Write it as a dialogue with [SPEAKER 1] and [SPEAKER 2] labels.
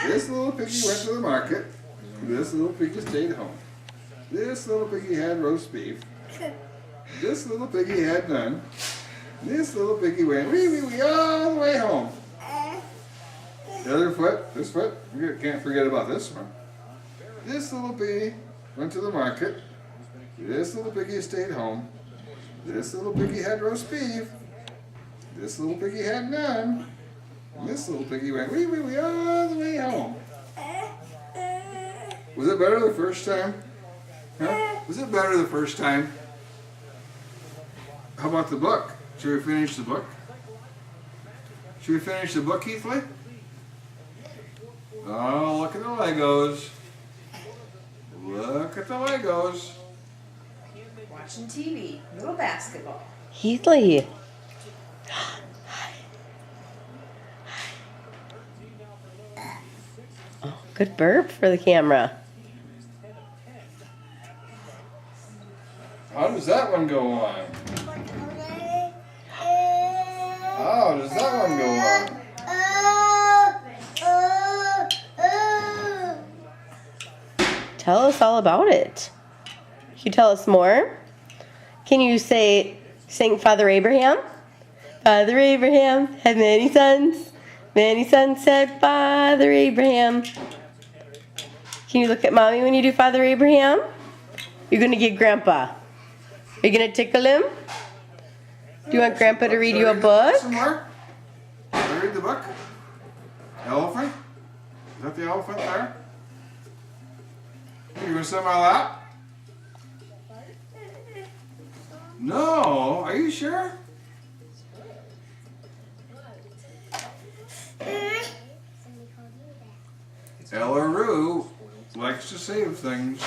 [SPEAKER 1] This little piggy went to the market. This little piggy stayed home. This little piggy had roast beef. This little piggy had none. This little piggy went wee wee wee all the way home. The other foot, this foot, you can't forget about this one. This little piggy went to the market. This little piggy stayed home. This little piggy had roast beef. This little piggy had none. And this little piggy went wee wee wee all the way home. Was it better the first time? Huh? Was it better the first time? How about the book? Should we finish the book? Should we finish the book, Keithley? Oh, look at the Legos. Look at the Legos.
[SPEAKER 2] Watching TV, little basketball.
[SPEAKER 3] Heathly. Oh, good burp for the camera.
[SPEAKER 1] How does that one go on? How does that one go on?
[SPEAKER 3] Tell us all about it. Can you tell us more? Can you sing Father Abraham? Father Abraham had many sons. Many sons said Father Abraham. Can you look at Mommy when you do Father Abraham? You're going to get Grandpa. Are you going to tickle him? Do you want Grandpa to read you a book?
[SPEAKER 1] Some more? Can I read the book? Elephant? Is that the elephant there? You gonna sit on my lap? No, are you sure? Ellaroo likes to save things.